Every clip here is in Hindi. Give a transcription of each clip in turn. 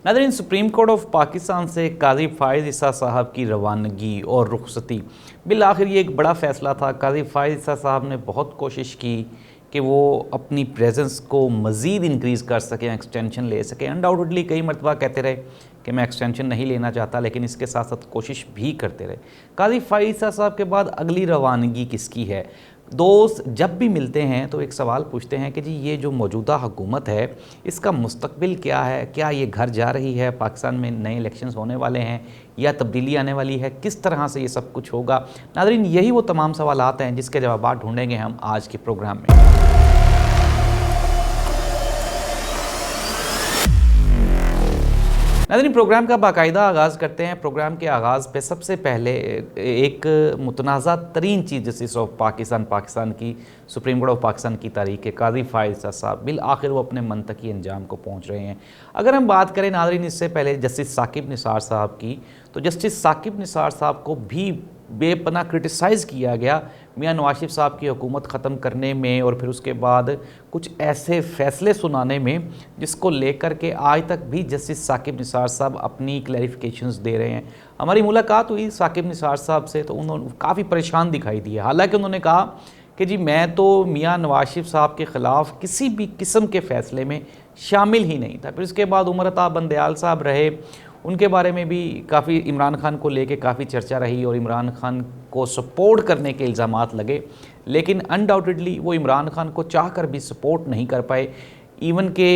नाज़रीन, सुप्रीम कोर्ट ऑफ पाकिस्तान से काजी फ़ाइज़ ईसा साहब की रवानगी और रुखसती, बिल आखिर ये एक बड़ा फ़ैसला था। काजी फ़ाइज़ ईसा साहब ने बहुत कोशिश की कि वो अपनी प्रेजेंस को मज़ीद इंक्रीज़ कर सकें, एक्सटेंशन ले सकें। अनडाउटेडली कई मरतबा कहते रहे कि मैं एक्सटेंशन नहीं लेना चाहता, लेकिन इसके साथ साथ कोशिश भी करते रहे। काजी फ़ाइज़ ईसा साहब के बाद अगली रवानगी किसकी है? दोस्त जब भी मिलते हैं तो एक सवाल पूछते हैं कि जी ये जो मौजूदा हुकूमत है इसका मुस्तकबिल क्या है, क्या ये घर जा रही है, पाकिस्तान में नए इलेक्शंस होने वाले हैं या तब्दीली आने वाली है, किस तरह से ये सब कुछ होगा। नाज़रीन, यही वो तमाम सवालात हैं जिसके जवाब ढूंढेंगे हम आज के प्रोग्राम में। नाज़रीन, प्रोग्राम का बाकायदा आगाज़ करते हैं। प्रोग्राम के आगाज़ पे सबसे पहले एक मुतनाज़ा तरीन चीज़ जस्टिस ऑफ पाकिस्तान की सुप्रीम कोर्ट ऑफ पाकिस्तान की तारीख के काजी फ़ाइज़ ईसा साहब बिल आखिर वो अपने मनतकी अंजाम को पहुँच रहे हैं। अगर हम बात करें नाज़रीन इससे पहले जस्टिस साकिब निसार साहब की, तो जस्टिस साकिब निसार साहब को भी बेपनाह क्रिटिसाइज़ किया गया मियां नवाज शरीफ साहब की हुकूमत ख़त्म करने में और फिर उसके बाद कुछ ऐसे फ़ैसले सुनाने में जिसको लेकर के आज तक भी जस्टिस साकिब निसार साहब अपनी क्लैरिफिकेशंस दे रहे हैं। हमारी मुलाकात हुई साकिब निसार साहब से तो उन्होंने काफ़ी परेशान दिखाई दिए। हालांकि उन्होंने कहा कि जी मैं तो मियां नवाज शरीफ साहब के ख़िलाफ़ किसी भी किस्म के फ़ैसले में शामिल ही नहीं था। फिर उसके बाद उमर अता बंदयाल साहब रहे, उनके बारे में भी काफ़ी इमरान खान को लेके काफ़ी चर्चा रही और इमरान खान को सपोर्ट करने के इल्ज़ामात लगे, लेकिन अनडाउटेडली वो इमरान खान को चाहकर भी सपोर्ट नहीं कर पाए। इवन के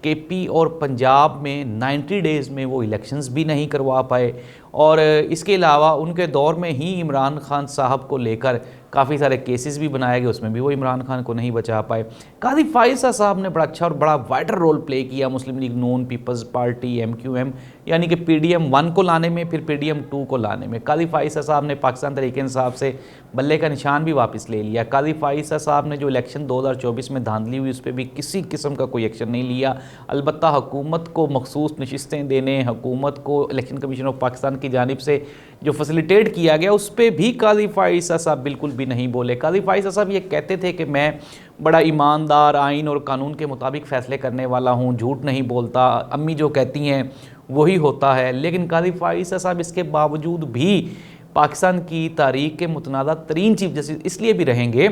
केपी और पंजाब में 90 डेज़ में वो इलेक्शंस भी नहीं करवा पाए और इसके अलावा उनके दौर में ही इमरान खान साहब को लेकर काफ़ी सारे केसेस भी बनाए गए, उसमें भी वो इमरान खान को नहीं बचा पाए। काजी फ़ाइज़ ईसा साहब ने बड़ा अच्छा और बड़ा वाइटर रोल प्ले किया मुस्लिम लीग नून, पीपल्स पार्टी, MQM यानी कि PDM 1 को लाने में, फिर PDM 2 को लाने में। काजी फ़ाइज़ ईसा साहब ने पाकिस्तान तहरीक इंसाफ से बल्ले का निशान भी वापस ले लिया। काजी फ़ाइज़ ईसा साहब ने जो इलेक्शन 2024 में धांधली हुई उस पर भी किसी किस्म का कोई एक्शन नहीं लिया। अलबत्ता हुकूमत को मखसूस नशिस्तें देने, हुकूमत को इलेक्शन कमीशन ऑफ पाकिस्तान की जानिब से जो फैसिलिटेट किया गया उस पर भी काजी फ़ाइज़ ईसा साहब बिल्कुल भी नहीं बोले। काजी फ़ाइज़ ईसा साहब ये कहते थे कि मैं बड़ा ईमानदार, आइन और कानून के मुताबिक फ़ैसले करने वाला हूँ, झूठ नहीं बोलता, अम्मी जो कहती हैं वही होता है। लेकिन काजी फ़ाइज़ ईसा साहब इसके बावजूद भी पाकिस्तान की तारीख के मुतनाज़ा तरीन चीफ जस्टिस इसलिए भी रहेंगे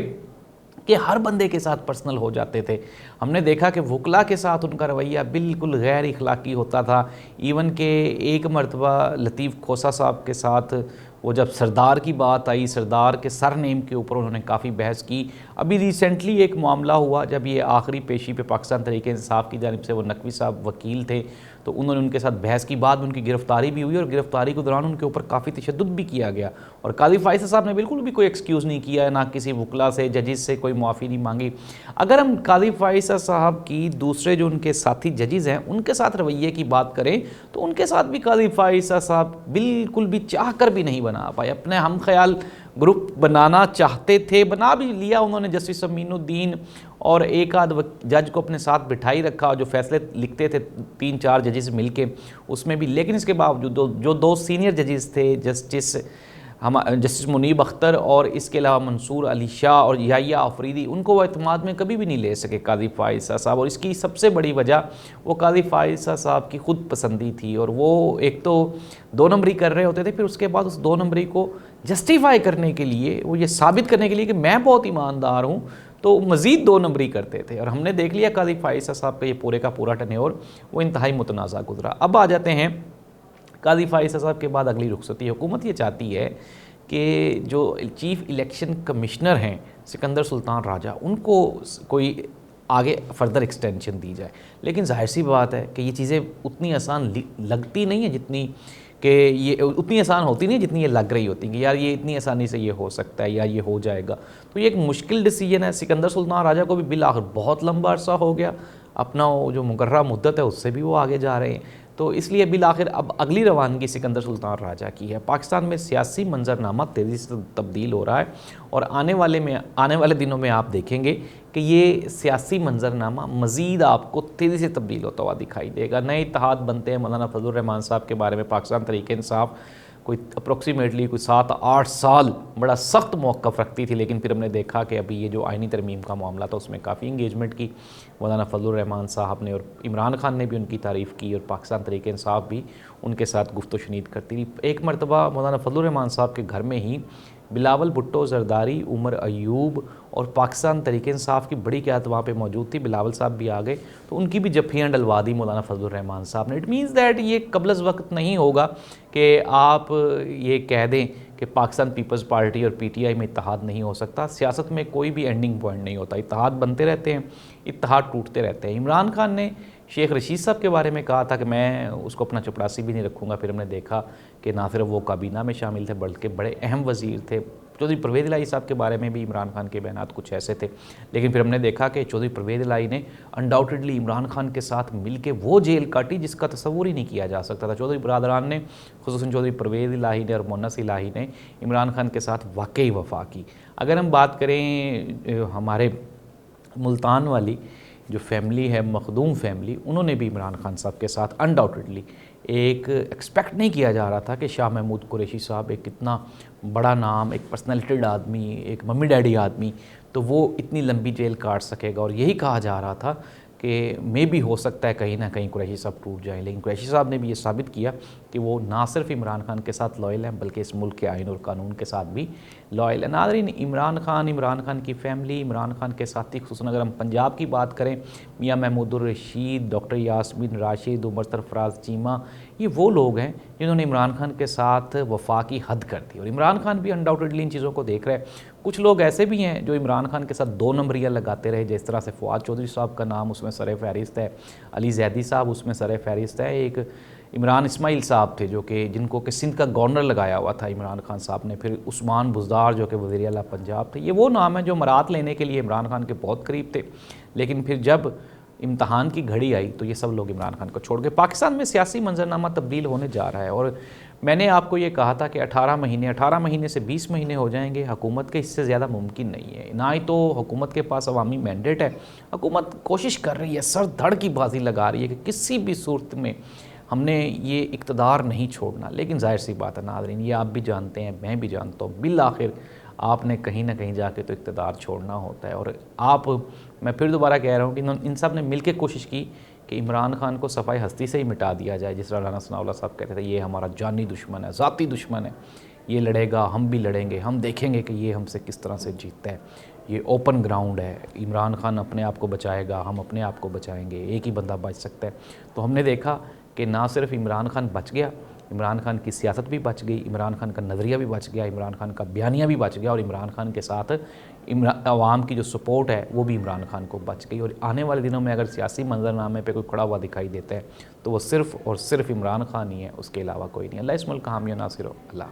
कि हर बंदे के साथ पर्सनल हो जाते थे। हमने देखा कि वकला के साथ उनका रवैया बिल्कुल गैर इखलाकी होता था। इवन के एक मरतबा लतीफ़ खोसा साहब के साथ वो जब सरदार की बात आई, सरदार के सर नेम के ऊपर उन्होंने काफ़ी बहस की। अभी रिसेंटली एक मामला हुआ जब ये आखिरी पेशी पे पाकिस्तान तहरीक इंसाफ की जानिब से वो नकवी साहब वकील थे, तो उन्होंने उनके साथ बहस की, बाद में उनकी गिरफ्तारी भी हुई और गिरफ्तारी के दौरान उनके ऊपर काफ़ी तशद्दुद भी किया गया। और काजी फ़ाइज़ साहब ने बिल्कुल भी कोई एक्सक्यूज़ नहीं किया, ना किसी वकला से, जजेस से कोई माफ़ी नहीं मांगी। अगर हम काजी फ़ाइज़ साहब की दूसरे जो उनके साथी जजेस हैं उनके साथ रवैये की बात करें तो उनके साथ भी काजी फ़ाइज़ साहब बिल्कुल भी चाह कर भी नहीं बना पाए। अपने हम ख्याल ग्रुप बनाना चाहते थे, बना भी लिया उन्होंने, जस्टिस अमीनुद्दीन और एक आध जज को अपने साथ बिठाई रखा जो फैसले लिखते थे 3-4 जजेस मिलके उसमें भी। लेकिन इसके बावजूद जो दो सीनियर जजेस थे, जस्टिस मुनीब अख्तर और इसके अलावा मंसूर अली शाह और याहिया अफरीदी, उनको वो एतमाद में कभी भी नहीं ले सके काजी फ़ाइज़ ईसा साहब। और इसकी सबसे बड़ी वजह वो काजी फ़ाइज़ ईसा साहब की खुद पसंदी थी और वो एक तो 2 नंबरी कर रहे होते थे, फिर उसके बाद उस 2 नंबरी को जस्टिफाई करने के लिए, वो ये साबित करने के लिए कि मैं बहुत ईमानदार हूँ, तो मज़ीद 2 नंबरी करते थे। और हमने देख लिया काजी फ़ाइज़ ईसा साहब का ये पूरे का पूरा टन्योर वो इंतहाई मुतनाज़ा गुजरा। अब आ जाते हैं काजी फ़ाइज़ ईसा साहब के बाद अगली रुखसती। हुकूमत ये चाहती है कि जो चीफ़ इलेक्शन कमिश्नर हैं सिकंदर सुल्तान राजा, उनको कोई आगे फर्दर एक्सटेंशन दी जाए। लेकिन जाहिर सी बात है कि ये चीज़ें उतनी आसान लगती नहीं है जितनी कि ये उतनी आसान होती नहीं जितनी ये लग रही होती कि यार ये इतनी आसानी से ये हो सकता है या ये हो जाएगा। तो ये एक मुश्किल डिसीजन है। सिकंदर सुल्तान राजा को भी बिल आखिर बहुत लंबा अरसा हो गया, अपना जो मुकर्रर मुद्दत है उससे भी वो आगे जा रहे हैं, तो इसलिए बिल आखिर अब अगली रवानगी सिकंदर सुल्तान राजा की है। पाकिस्तान में सियासी मंजरनामा तेज़ी से तब्दील हो रहा है और आने वाले दिनों में आप देखेंगे कि ये सियासी मंजरनामा मज़ीद आपको तेज़ी से तब्दील होता हुआ दिखाई देगा। नए इत्तेहाद बनते हैं। मौलाना फजल रहमान साहब के बारे में पाकिस्तान तहरीक इंसाफ कोई अप्रोक्सीमेटली कोई 7-8 साल बड़ा सख्त मौक़िफ़ रखती थी, लेकिन फिर हमने देखा कि अभी ये जो आइनी तरमीम का मामला था उसमें काफ़ी इंगेजमेंट की मौलाना फजलुर रहमान साहब ने, और इमरान खान ने भी उनकी तारीफ़ की और पाकिस्तान तहरीक इंसाफ भी उनके साथ गुफ्त शनीद करती थी। एक मरतबा मौलाना फजलुर रहमान साहब के घर में ही बिलावल भुट्टो, जरदारी, उमर अयूब और पाकिस्तान तहरीक इंसाफ की बड़ी क़यादत वहाँ पे मौजूद थी। बिलावल साहब भी आ गए तो उनकी भी जफ्फियाँ डलवा दी मौलाना फजलुर रहमान साहब ने। इट मीन्स दैट ये कबल वक्त नहीं होगा कि आप ये कह दें कि पाकिस्तान पीपल्स पार्टी और PTI में इत्तेहाद नहीं हो सकता। सियासत में कोई भी एंडिंग पॉइंट नहीं होता, इत्तेहाद बनते रहते हैं, इत्तेहाद टूटते रहते हैं। इमरान खान ने शेख रशीद साहब के बारे में कहा था कि मैं उसको अपना चपरासी भी नहीं रखूँगा। फिर हमने देखा कि ना सिर्फ वो काबीना में शामिल थे बल्कि बड़े अहम वज़ीर थे। चौधरी परवेज़ इलाही साहब के बारे में भी इमरान खान के बयानात कुछ ऐसे थे, लेकिन फिर हमने देखा कि चौधरी परवेज़ इलाही ने अनडाउटेडली इमरान खान के साथ मिलकर वो जेल काटी जिसका तसव्वुर ही नहीं किया जा सकता था। चौधरी बरादरान ने, खुसूसन चौधरी परवेज़ इलाही ने और मुन्नस इलाही ने इमरान खान के साथ वाकई वफा की। अगर हम बात करें हमारे मुल्तान वाली जो फैमिली है, मखदूम फैमिली, उन्होंने भी इमरान खान साहब के साथ अनडाउटेडली, एक एक्सपेक्ट नहीं किया जा रहा था कि शाह महमूद कुरैशी साहब एक इतना बड़ा नाम, एक पर्सनैलिटेड आदमी, एक मम्मी डैडी आदमी, तो वो इतनी लंबी जेल काट सकेगा। और यही कहा जा रहा था कि मे भी हो सकता है कहीं ना कहीं कुरैशी साहब टूट जाएं, लेकिन कुरैशी साहब ने भी ये साबित किया कि वो ना सिर्फ इमरान खान के साथ लॉयल हैं बल्कि इस मुल्क के आइन और कानून के साथ भी लॉयल है। नाज़रीन, इमरान खान की फ़ैमिली, इमरान खान के साथी, खुसूसन अगर हम पंजाब की बात करें, मियाँ महमूदुर रशीद, डॉक्टर यास्मीन राशिद, उमर सरफराज चीमा, ये वो लोग हैं जिन्होंने इमरान खान के साथ वफा की हद कर दी। और इमरान खान भी अनडाउटेडली इन चीज़ों को देख रहे हैं। कुछ लोग ऐसे भी हैं जो इमरान खान के साथ 2 नंबरियाँ लगाते रहे, जिस तरह से फवाद चौधरी साहब का नाम उसमें सर फहरिस्त है, अली जैदी साहब उसमें सर फहरिस्त है, एक इमरान इस्माइल साहब थे जो कि जिनको कि सिंध का गवर्नर लगाया हुआ था इमरान खान साहब ने, फिर उस्मान बुज़दार जो कि वज़ीर आला पंजाब थे। ये वो नाम है जो मरात लेने के लिए इमरान खान के बहुत करीब थे, लेकिन फिर जब इम्तहान की घड़ी आई तो ये सब लोग इमरान खान को छोड़ के पाकिस्तान में सियासी मंजरनामा तब्दील होने जा रहा है। और मैंने आपको ये कहा था कि 18 महीने से 20 महीने हो जाएंगे, हुकूमत के इससे ज़्यादा मुमकिन नहीं है। ना ही तो हुकूमत के पास अवामी मैंडेट है, हुकूमत कोशिश कर रही है, सर धड़ की बाजी लगा रही है कि किसी भी सूरत में हमने ये इक़्तिदार नहीं छोड़ना। लेकिन जाहिर सी बात है नाज़रीन, ये आप भी जानते हैं, मैं भी जानता हूँ, बिल आखिर आपने कहीं ना कहीं जाके तो इक़्तिदार छोड़ना होता है। और मैं फिर दोबारा कह रहा हूँ कि इन सब ने मिलकर कोशिश की कि इमरान खान को सफाई हस्ती से ही मिटा दिया जाए। जिस तरह राना सनाउल्लाह साहब कहते थे, ये हमारा जानी दुश्मन है, ज़ाती दुश्मन है, ये लड़ेगा, हम भी लड़ेंगे, हम देखेंगे कि ये हमसे किस तरह से जीतता है, ये ओपन ग्राउंड है, इमरान खान अपने आप को बचाएगा, हम अपने आप को बचाएंगे, एक ही बंदा बच सकता है। तो हमने देखा कि ना सिर्फ इमरान खान बच गया, इमरान खान की सियासत भी बच गई, इमरान खान का नज़रिया भी बच गया, इमरान खान का बयानिया भी बच गया, और इमरान खान के साथ अवाम की जो सपोर्ट है वो भी इमरान खान को बच गई। और आने वाले दिनों में अगर सियासी मंजरनामे पे कोई खड़ा हुआ दिखाई देता है तो वो सिर्फ़ और सिर्फ इमरान खान ही है, उसके अलावा कोई नहीं। अल्लाह इस मुल्क का हामी नासिर हो। अल्लाह।